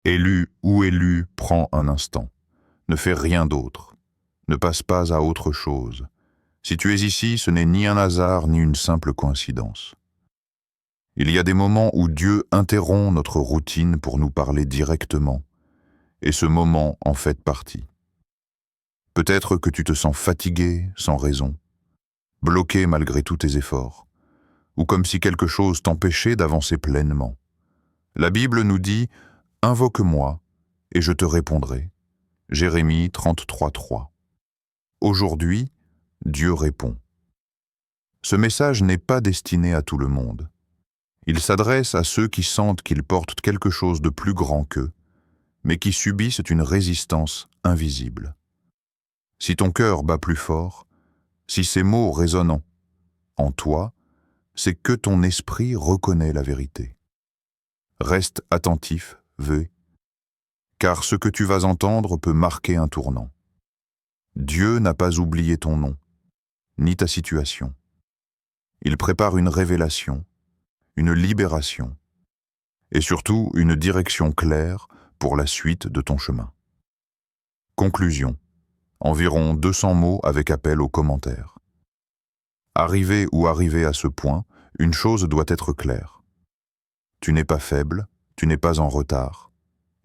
Élu ou élu, prends un instant. Ne fais rien d'autre. Ne passe pas à autre chose. Si tu es ici, ce n'est ni un hasard ni une simple coïncidence. Il y a des moments où Dieu interrompt notre routine pour nous parler directement, et ce moment en fait partie. Peut-être que tu te sens fatigué sans raison, bloqué malgré tous tes efforts, ou comme si quelque chose t'empêchait d'avancer pleinement. La Bible nous dit « Invoque-moi, et je te répondrai ». Jérémie 33:3. Aujourd'hui, Dieu répond. Ce message n'est pas destiné à tout le monde. Il s'adresse à ceux qui sentent qu'ils portent quelque chose de plus grand qu'eux, mais qui subissent une résistance invisible. Si ton cœur bat plus fort, si ces mots résonnent en toi, c'est que ton esprit reconnaît la vérité. Reste attentif, car ce que tu vas entendre peut marquer un tournant. Dieu n'a pas oublié ton nom, ni ta situation. Il prépare une révélation, une libération, et surtout une direction claire pour la suite de ton chemin. Conclusion. Environ 200 mots avec appel aux commentaires. Arrivé ou arrivé à ce point, une chose doit être claire. Tu n'es pas faible, tu n'es pas en retard,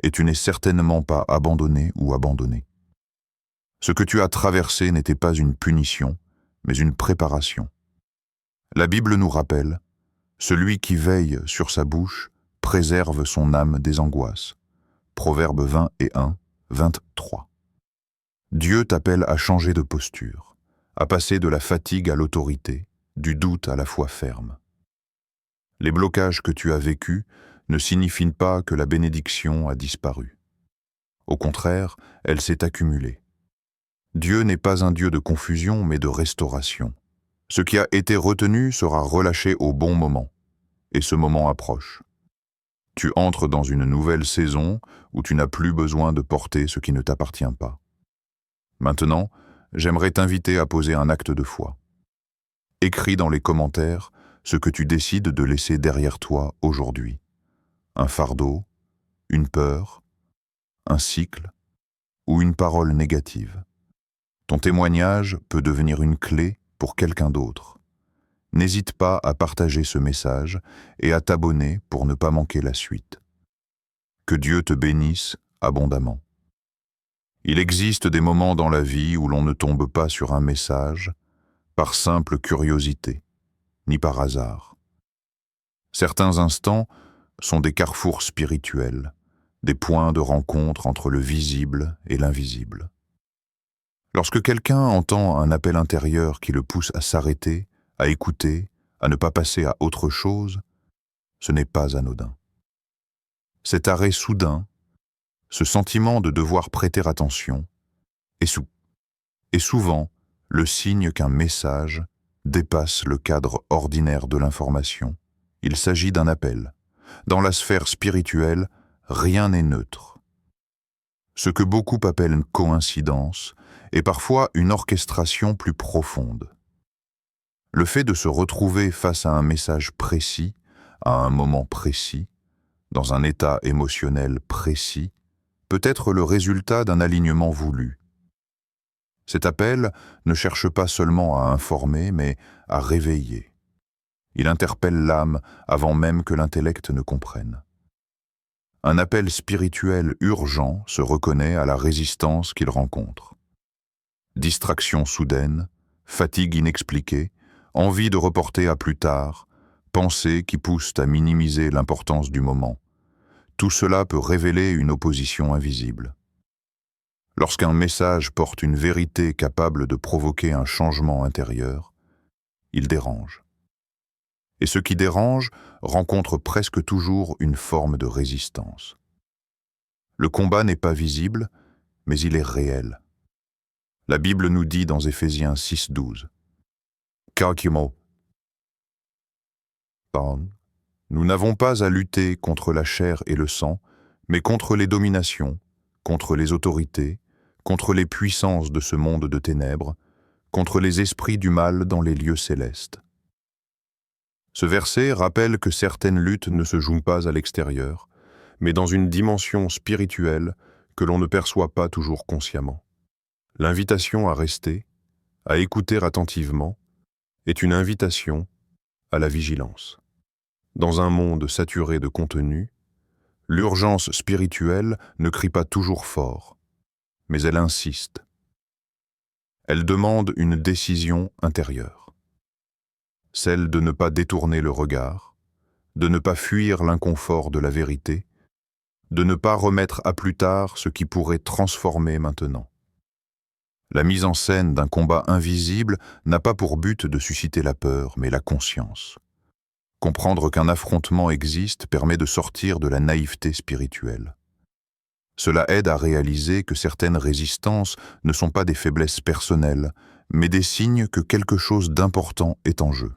et tu n'es certainement pas abandonné ou abandonné. Ce que tu as traversé n'était pas une punition, mais une préparation. La Bible nous rappelle, celui qui veille sur sa bouche préserve son âme des angoisses. Proverbe 21, 23. Dieu t'appelle à changer de posture, à passer de la fatigue à l'autorité, du doute à la foi ferme. Les blocages que tu as vécus ne signifient pas que la bénédiction a disparu. Au contraire, elle s'est accumulée. Dieu n'est pas un Dieu de confusion, mais de restauration. Ce qui a été retenu sera relâché au bon moment, et ce moment approche. Tu entres dans une nouvelle saison où tu n'as plus besoin de porter ce qui ne t'appartient pas. Maintenant, j'aimerais t'inviter à poser un acte de foi. Écris dans les commentaires ce que tu décides de laisser derrière toi aujourd'hui. Un fardeau, une peur, un cycle ou une parole négative. Ton témoignage peut devenir une clé pour quelqu'un d'autre. N'hésite pas à partager ce message et à t'abonner pour ne pas manquer la suite. Que Dieu te bénisse abondamment. Il existe des moments dans la vie où l'on ne tombe pas sur un message par simple curiosité, ni par hasard. Certains instants sont des carrefours spirituels, des points de rencontre entre le visible et l'invisible. Lorsque quelqu'un entend un appel intérieur qui le pousse à s'arrêter, à écouter, à ne pas passer à autre chose, ce n'est pas anodin. Cet arrêt soudain, ce sentiment de devoir prêter attention, est souvent le signe qu'un message dépasse le cadre ordinaire de l'information. Il s'agit d'un appel. Dans la sphère spirituelle, rien n'est neutre. Ce que beaucoup appellent une coïncidence est parfois une orchestration plus profonde. Le fait de se retrouver face à un message précis, à un moment précis, dans un état émotionnel précis, peut être le résultat d'un alignement voulu. Cet appel ne cherche pas seulement à informer, mais à réveiller. Il interpelle l'âme avant même que l'intellect ne comprenne. Un appel spirituel urgent se reconnaît à la résistance qu'il rencontre. Distraction soudaine, fatigue inexpliquée, envie de reporter à plus tard, pensées qui poussent à minimiser l'importance du moment. Tout cela peut révéler une opposition invisible. Lorsqu'un message porte une vérité capable de provoquer un changement intérieur, il dérange. Et ce qui dérange rencontre presque toujours une forme de résistance. Le combat n'est pas visible, mais il est réel. La Bible nous dit dans Éphésiens 6:12, nous n'avons pas à lutter contre la chair et le sang, mais contre les dominations, contre les autorités, contre les puissances de ce monde de ténèbres, contre les esprits du mal dans les lieux célestes. Ce verset rappelle que certaines luttes ne se jouent pas à l'extérieur, mais dans une dimension spirituelle que l'on ne perçoit pas toujours consciemment. L'invitation à rester, à écouter attentivement, est une invitation à la vigilance. Dans un monde saturé de contenu, l'urgence spirituelle ne crie pas toujours fort, mais elle insiste. Elle demande une décision intérieure, celle de ne pas détourner le regard, de ne pas fuir l'inconfort de la vérité, de ne pas remettre à plus tard ce qui pourrait transformer maintenant. La mise en scène d'un combat invisible n'a pas pour but de susciter la peur, mais la conscience. Comprendre qu'un affrontement existe permet de sortir de la naïveté spirituelle. Cela aide à réaliser que certaines résistances ne sont pas des faiblesses personnelles, mais des signes que quelque chose d'important est en jeu.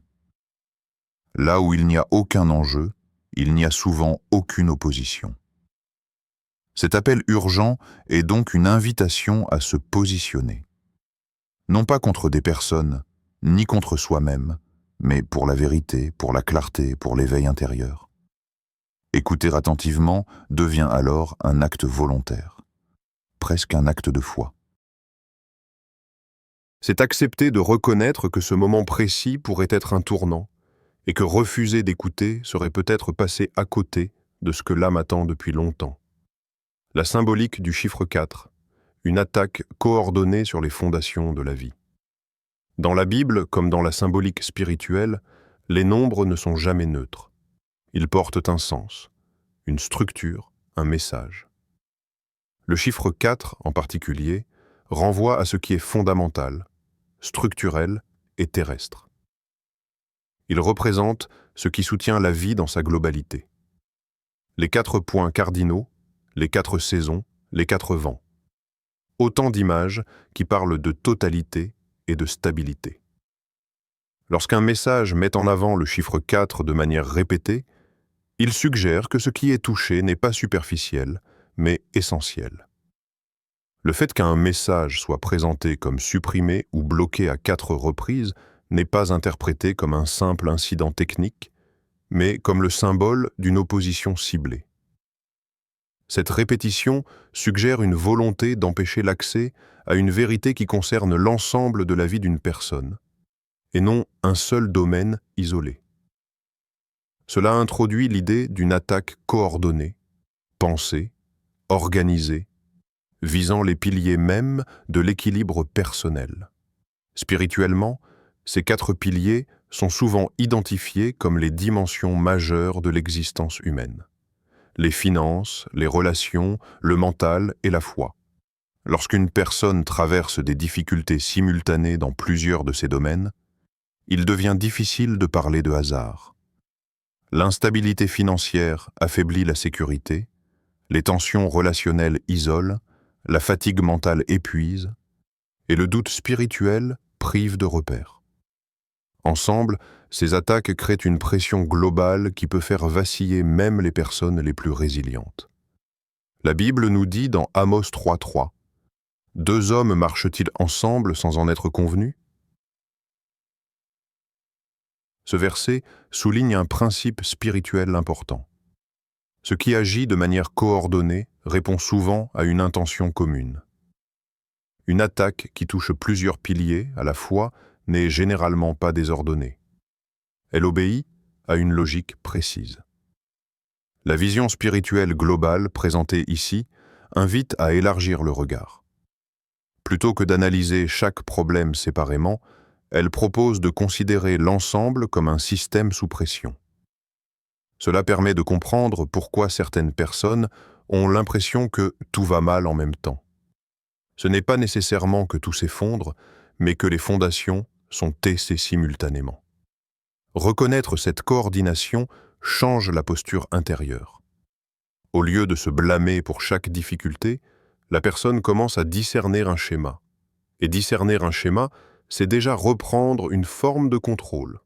Là où il n'y a aucun enjeu, il n'y a souvent aucune opposition. Cet appel urgent est donc une invitation à se positionner. Non pas contre des personnes, ni contre soi-même, mais pour la vérité, pour la clarté, pour l'éveil intérieur. Écouter attentivement devient alors un acte volontaire, presque un acte de foi. C'est accepter de reconnaître que ce moment précis pourrait être un tournant, et que refuser d'écouter serait peut-être passer à côté de ce que l'âme attend depuis longtemps. La symbolique du chiffre 4, une attaque coordonnée sur les fondations de la vie. Dans la Bible, comme dans la symbolique spirituelle, les nombres ne sont jamais neutres. Ils portent un sens, une structure, un message. Le chiffre 4, en particulier, renvoie à ce qui est fondamental, structurel et terrestre. Il représente ce qui soutient la vie dans sa globalité. Les 4 points cardinaux, les 4 saisons, les 4 vents. Autant d'images qui parlent de totalité et de stabilité. Lorsqu'un message met en avant le chiffre 4 de manière répétée, il suggère que ce qui est touché n'est pas superficiel, mais essentiel. Le fait qu'un message soit présenté comme supprimé ou bloqué à 4 reprises n'est pas interprété comme un simple incident technique, mais comme le symbole d'une opposition ciblée. Cette répétition suggère une volonté d'empêcher l'accès à une vérité qui concerne l'ensemble de la vie d'une personne, et non un seul domaine isolé. Cela introduit l'idée d'une attaque coordonnée, pensée, organisée, visant les piliers mêmes de l'équilibre personnel. Spirituellement, ces 4 piliers sont souvent identifiés comme les dimensions majeures de l'existence humaine. Les finances, les relations, le mental et la foi. Lorsqu'une personne traverse des difficultés simultanées dans plusieurs de ces domaines, il devient difficile de parler de hasard. L'instabilité financière affaiblit la sécurité, les tensions relationnelles isolent, la fatigue mentale épuise, et le doute spirituel prive de repères. Ensemble, ces attaques créent une pression globale qui peut faire vaciller même les personnes les plus résilientes. La Bible nous dit dans Amos 3:3 « 2 hommes marchent-ils ensemble sans en être convenus ?» Ce verset souligne un principe spirituel important. Ce qui agit de manière coordonnée répond souvent à une intention commune. Une attaque qui touche plusieurs piliers à la fois n'est généralement pas désordonnée. Elle obéit à une logique précise. La vision spirituelle globale présentée ici invite à élargir le regard. Plutôt que d'analyser chaque problème séparément, elle propose de considérer l'ensemble comme un système sous pression. Cela permet de comprendre pourquoi certaines personnes ont l'impression que tout va mal en même temps. Ce n'est pas nécessairement que tout s'effondre, mais que les fondations sont tassées simultanément. Reconnaître cette coordination change la posture intérieure. Au lieu de se blâmer pour chaque difficulté, la personne commence à discerner un schéma. Et discerner un schéma, c'est déjà reprendre une forme de contrôle.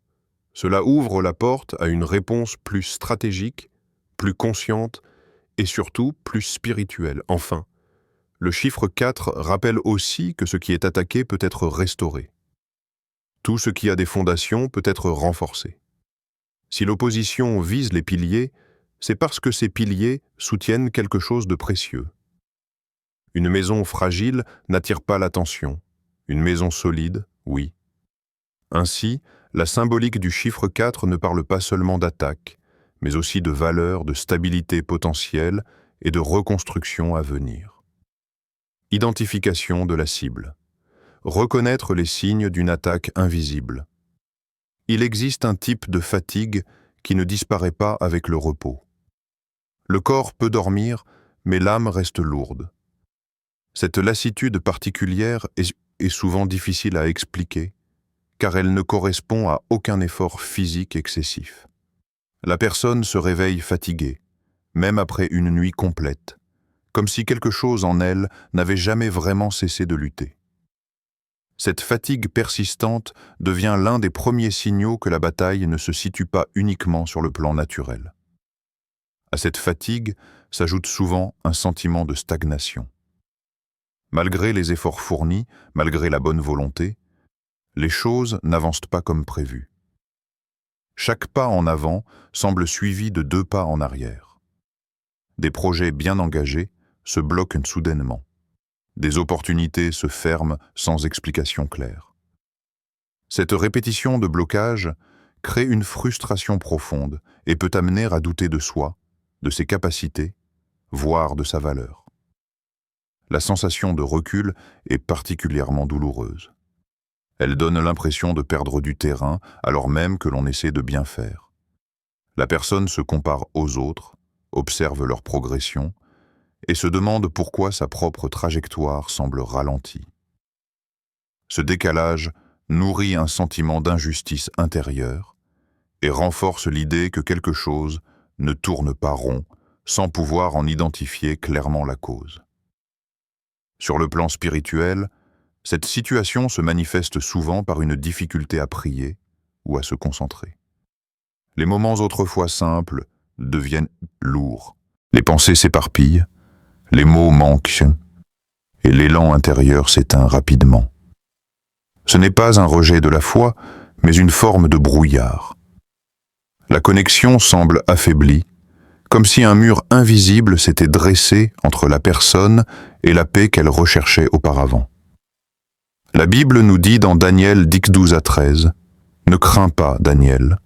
Cela ouvre la porte à une réponse plus stratégique, plus consciente et surtout plus spirituelle. Enfin, le chiffre 4 rappelle aussi que ce qui est attaqué peut être restauré. Tout ce qui a des fondations peut être renforcé. Si l'opposition vise les piliers, c'est parce que ces piliers soutiennent quelque chose de précieux. Une maison fragile n'attire pas l'attention. Une maison solide, oui. Ainsi, la symbolique du chiffre 4 ne parle pas seulement d'attaque, mais aussi de valeur, de stabilité potentielle et de reconstruction à venir. Identification de la cible. Reconnaître les signes d'une attaque invisible. Il existe un type de fatigue qui ne disparaît pas avec le repos. Le corps peut dormir, mais l'âme reste lourde. Cette lassitude particulière est souvent difficile à expliquer, car elle ne correspond à aucun effort physique excessif. La personne se réveille fatiguée, même après une nuit complète, comme si quelque chose en elle n'avait jamais vraiment cessé de lutter. Cette fatigue persistante devient l'un des premiers signaux que la bataille ne se situe pas uniquement sur le plan naturel. À cette fatigue s'ajoute souvent un sentiment de stagnation. Malgré les efforts fournis, malgré la bonne volonté, les choses n'avancent pas comme prévu. Chaque pas en avant semble suivi de 2 pas en arrière. Des projets bien engagés se bloquent soudainement. Des opportunités se ferment sans explication claire. Cette répétition de blocage crée une frustration profonde et peut amener à douter de soi, de ses capacités, voire de sa valeur. La sensation de recul est particulièrement douloureuse. Elle donne l'impression de perdre du terrain alors même que l'on essaie de bien faire. La personne se compare aux autres, observe leur progression et se demande pourquoi sa propre trajectoire semble ralentie. Ce décalage nourrit un sentiment d'injustice intérieure et renforce l'idée que quelque chose ne tourne pas rond sans pouvoir en identifier clairement la cause. Sur le plan spirituel, cette situation se manifeste souvent par une difficulté à prier ou à se concentrer. Les moments autrefois simples deviennent lourds. Les pensées s'éparpillent, les mots manquent et l'élan intérieur s'éteint rapidement. Ce n'est pas un rejet de la foi, mais une forme de brouillard. La connexion semble affaiblie, comme si un mur invisible s'était dressé entre la personne et la paix qu'elle recherchait auparavant. La Bible nous dit dans Daniel 10:12-13 « Ne crains pas, Daniel,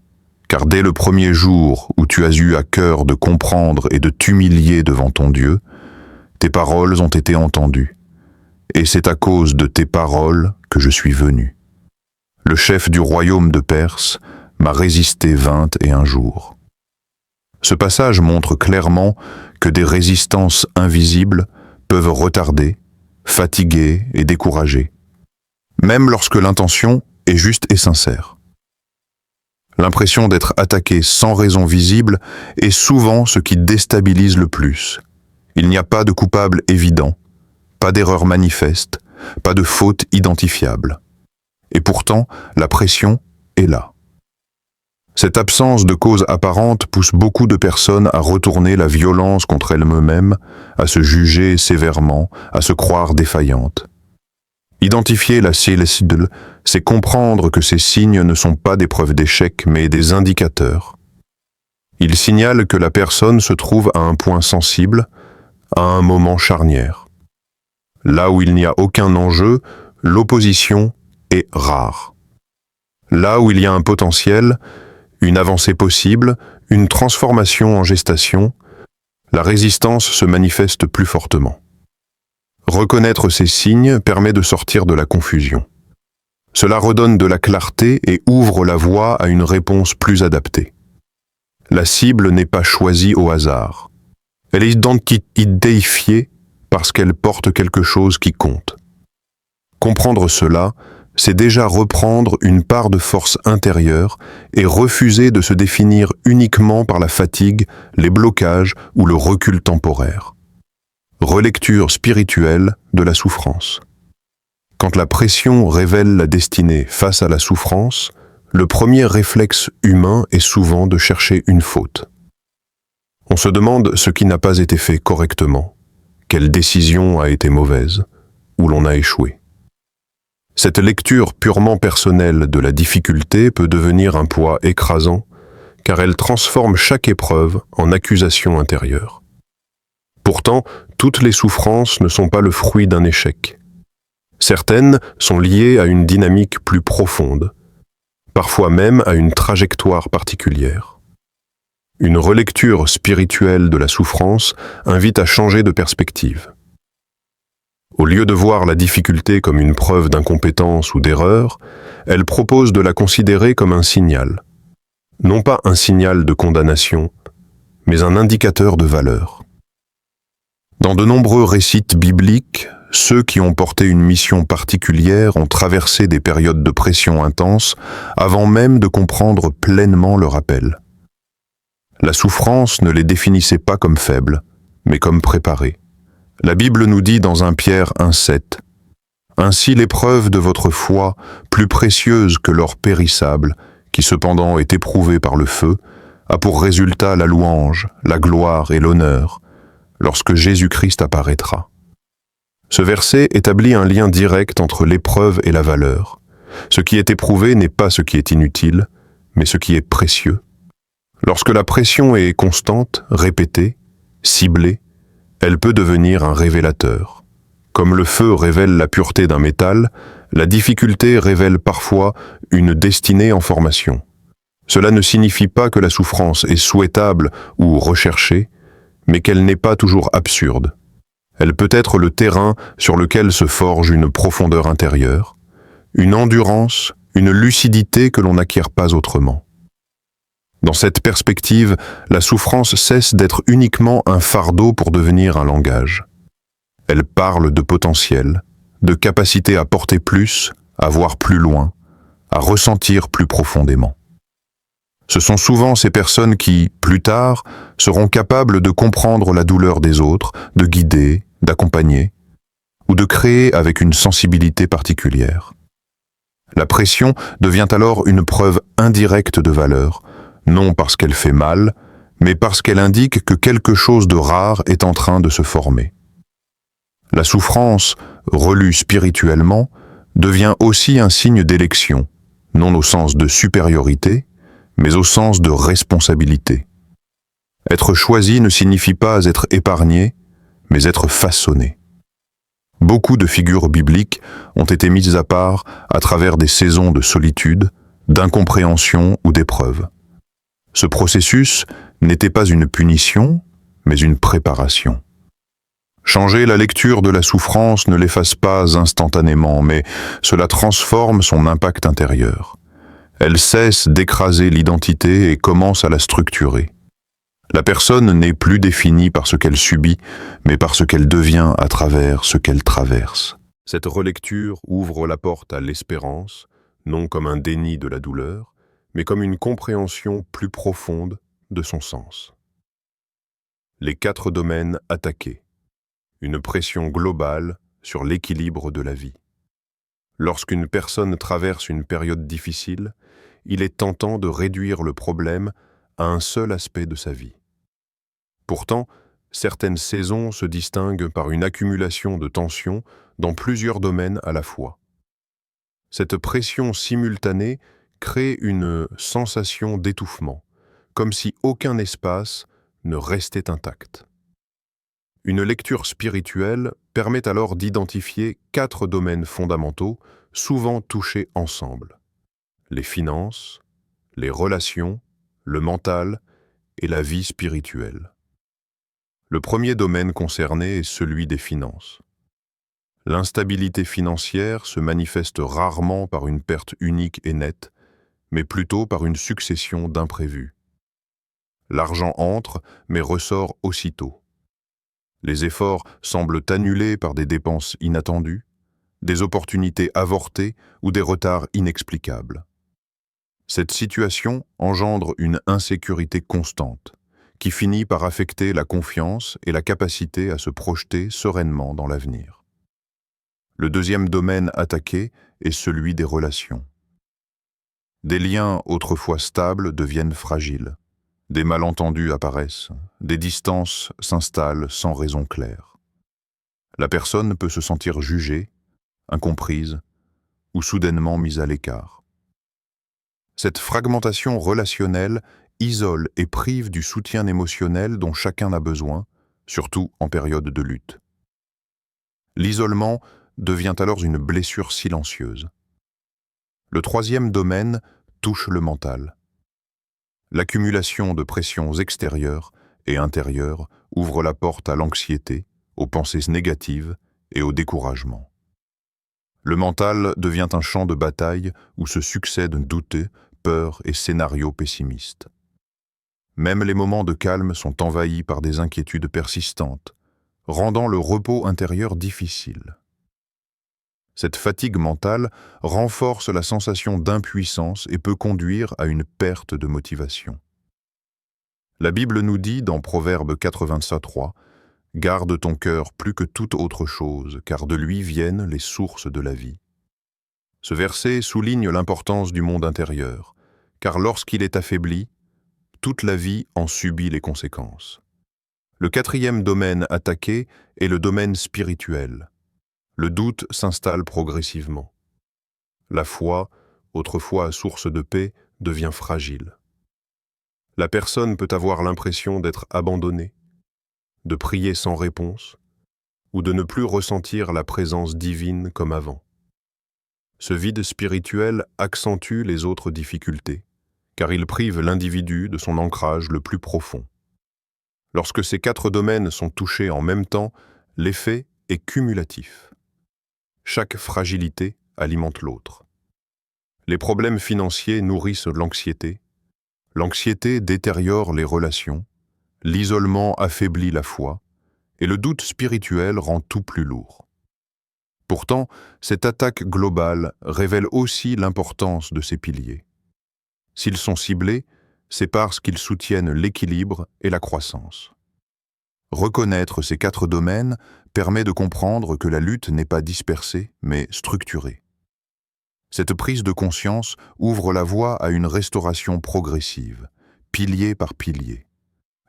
car dès le premier jour où tu as eu à cœur de comprendre et de t'humilier devant ton Dieu, tes paroles ont été entendues, et c'est à cause de tes paroles que je suis venu. Le chef du royaume de Perse m'a résisté 21 jours. » Ce passage montre clairement que des résistances invisibles peuvent retarder, fatiguer et décourager, même lorsque l'intention est juste et sincère. L'impression d'être attaqué sans raison visible est souvent ce qui déstabilise le plus. Il n'y a pas de coupable évident, pas d'erreur manifeste, pas de faute identifiable. Et pourtant, la pression est là. Cette absence de cause apparente pousse beaucoup de personnes à retourner la violence contre elles-mêmes, à se juger sévèrement, à se croire défaillantes. Identifier la cible, c'est comprendre que ces signes ne sont pas des preuves d'échec, mais des indicateurs. Ils signalent que la personne se trouve à un point sensible, à un moment charnière. Là où il n'y a aucun enjeu, l'opposition est rare. Là où il y a un potentiel, une avancée possible, une transformation en gestation, la résistance se manifeste plus fortement. Reconnaître ces signes permet de sortir de la confusion. Cela redonne de la clarté et ouvre la voie à une réponse plus adaptée. La cible n'est pas choisie au hasard. Elle est identifiée parce qu'elle porte quelque chose qui compte. Comprendre cela, c'est déjà reprendre une part de force intérieure et refuser de se définir uniquement par la fatigue, les blocages ou le recul temporaire. Relecture spirituelle de la souffrance. Quand la pression révèle la destinée face à la souffrance, le premier réflexe humain est souvent de chercher une faute. On se demande ce qui n'a pas été fait correctement, quelle décision a été mauvaise, où l'on a échoué. Cette lecture purement personnelle de la difficulté peut devenir un poids écrasant, car elle transforme chaque épreuve en accusation intérieure. Pourtant, toutes les souffrances ne sont pas le fruit d'un échec. Certaines sont liées à une dynamique plus profonde, parfois même à une trajectoire particulière. Une relecture spirituelle de la souffrance invite à changer de perspective. Au lieu de voir la difficulté comme une preuve d'incompétence ou d'erreur, elle propose de la considérer comme un signal. Non pas un signal de condamnation, mais un indicateur de valeur. Dans de nombreux récits bibliques, ceux qui ont porté une mission particulière ont traversé des périodes de pression intense avant même de comprendre pleinement leur appel. La souffrance ne les définissait pas comme faibles, mais comme préparés. La Bible nous dit dans 1 Pierre 1,7 « Ainsi l'épreuve de votre foi, plus précieuse que l'or périssable, qui cependant est éprouvé par le feu, a pour résultat la louange, la gloire et l'honneur, lorsque Jésus-Christ apparaîtra. » Ce verset établit un lien direct entre l'épreuve et la valeur. Ce qui est éprouvé n'est pas ce qui est inutile, mais ce qui est précieux. Lorsque la pression est constante, répétée, ciblée, elle peut devenir un révélateur. Comme le feu révèle la pureté d'un métal, la difficulté révèle parfois une destinée en formation. Cela ne signifie pas que la souffrance est souhaitable ou recherchée, mais qu'elle n'est pas toujours absurde. Elle peut être le terrain sur lequel se forge une profondeur intérieure, une endurance, une lucidité que l'on n'acquiert pas autrement. Dans cette perspective, la souffrance cesse d'être uniquement un fardeau pour devenir un langage. Elle parle de potentiel, de capacité à porter plus, à voir plus loin, à ressentir plus profondément. Ce sont souvent ces personnes qui, plus tard, seront capables de comprendre la douleur des autres, de guider, d'accompagner, ou de créer avec une sensibilité particulière. La pression devient alors une preuve indirecte de valeur, non parce qu'elle fait mal, mais parce qu'elle indique que quelque chose de rare est en train de se former. La souffrance, relue spirituellement, devient aussi un signe d'élection, non au sens de supériorité, mais au sens de responsabilité. Être choisi ne signifie pas être épargné, mais être façonné. Beaucoup de figures bibliques ont été mises à part à travers des saisons de solitude, d'incompréhension ou d'épreuve. Ce processus n'était pas une punition, mais une préparation. Changer la lecture de la souffrance ne l'efface pas instantanément, mais cela transforme son impact intérieur. Elle cesse d'écraser l'identité et commence à la structurer. La personne n'est plus définie par ce qu'elle subit, mais par ce qu'elle devient à travers ce qu'elle traverse. Cette relecture ouvre la porte à l'espérance, non comme un déni de la douleur, mais comme une compréhension plus profonde de son sens. Les 4 domaines attaqués. Une pression globale sur l'équilibre de la vie. Lorsqu'une personne traverse une période difficile, il est tentant de réduire le problème à un seul aspect de sa vie. Pourtant, certaines saisons se distinguent par une accumulation de tensions dans plusieurs domaines à la fois. Cette pression simultanée crée une sensation d'étouffement, comme si aucun espace ne restait intact. Une lecture spirituelle permet alors d'identifier 4 domaines fondamentaux, souvent touchés ensemble. Les finances, les relations, le mental et la vie spirituelle. Le premier domaine concerné est celui des finances. L'instabilité financière se manifeste rarement par une perte unique et nette, mais plutôt par une succession d'imprévus. L'argent entre, mais ressort aussitôt. Les efforts semblent annulés par des dépenses inattendues, des opportunités avortées ou des retards inexplicables. Cette situation engendre une insécurité constante, qui finit par affecter la confiance et la capacité à se projeter sereinement dans l'avenir. Le deuxième domaine attaqué est celui des relations. Des liens autrefois stables deviennent fragiles. Des malentendus apparaissent, des distances s'installent sans raison claire. La personne peut se sentir jugée, incomprise ou soudainement mise à l'écart. Cette fragmentation relationnelle isole et prive du soutien émotionnel dont chacun a besoin, surtout en période de lutte. L'isolement devient alors une blessure silencieuse. Le troisième domaine touche le mental. L'accumulation de pressions extérieures et intérieures ouvre la porte à l'anxiété, aux pensées négatives et au découragement. Le mental devient un champ de bataille où se succèdent doutes, peurs et scénarios pessimistes. Même les moments de calme sont envahis par des inquiétudes persistantes, rendant le repos intérieur difficile. Cette fatigue mentale renforce la sensation d'impuissance et peut conduire à une perte de motivation. La Bible nous dit dans Proverbe 85:3 « Garde ton cœur plus que toute autre chose, car de lui viennent les sources de la vie. » Ce verset souligne l'importance du monde intérieur, car lorsqu'il est affaibli, toute la vie en subit les conséquences. Le quatrième domaine attaqué est le domaine spirituel. Le doute s'installe progressivement. La foi, autrefois source de paix, devient fragile. La personne peut avoir l'impression d'être abandonnée, de prier sans réponse, ou de ne plus ressentir la présence divine comme avant. Ce vide spirituel accentue les autres difficultés, car il prive l'individu de son ancrage le plus profond. Lorsque ces 4 domaines sont touchés en même temps, l'effet est cumulatif. Chaque fragilité alimente l'autre. Les problèmes financiers nourrissent l'anxiété. L'anxiété détériore les relations. L'isolement affaiblit la foi. Et le doute spirituel rend tout plus lourd. Pourtant, cette attaque globale révèle aussi l'importance de ces piliers. S'ils sont ciblés, c'est parce qu'ils soutiennent l'équilibre et la croissance. Reconnaître ces 4 domaines permet de comprendre que la lutte n'est pas dispersée, mais structurée. Cette prise de conscience ouvre la voie à une restauration progressive, pilier par pilier.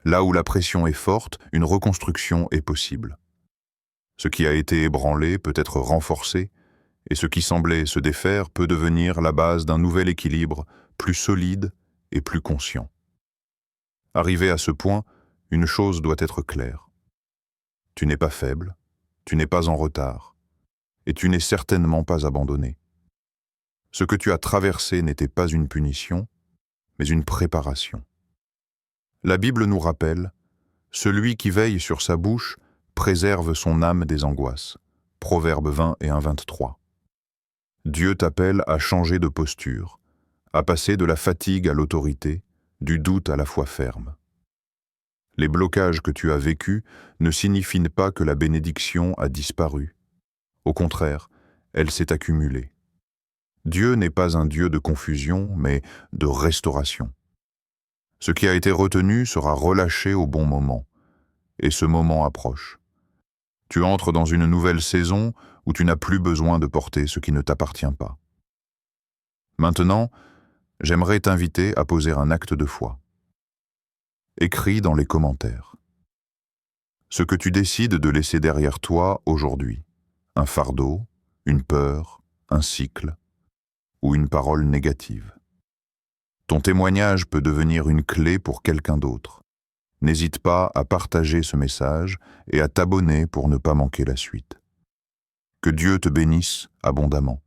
Là où la pression est forte, une reconstruction est possible. Ce qui a été ébranlé peut être renforcé, et ce qui semblait se défaire peut devenir la base d'un nouvel équilibre plus solide et plus conscient. Arrivé à ce point, une chose doit être claire. Tu n'es pas faible, tu n'es pas en retard, et tu n'es certainement pas abandonné. Ce que tu as traversé n'était pas une punition, mais une préparation. La Bible nous rappelle « Celui qui veille sur sa bouche préserve son âme des angoisses » Proverbe 20 et 1:23. Dieu t'appelle à changer de posture, à passer de la fatigue à l'autorité, du doute à la foi ferme. Les blocages que tu as vécus ne signifient pas que la bénédiction a disparu. Au contraire, elle s'est accumulée. Dieu n'est pas un Dieu de confusion, mais de restauration. Ce qui a été retenu sera relâché au bon moment, et ce moment approche. Tu entres dans une nouvelle saison où tu n'as plus besoin de porter ce qui ne t'appartient pas. Maintenant, j'aimerais t'inviter à poser un acte de foi. Écris dans les commentaires ce que tu décides de laisser derrière toi aujourd'hui, un fardeau, une peur, un cycle ou une parole négative. Ton témoignage peut devenir une clé pour quelqu'un d'autre. N'hésite pas à partager ce message et à t'abonner pour ne pas manquer la suite. Que Dieu te bénisse abondamment.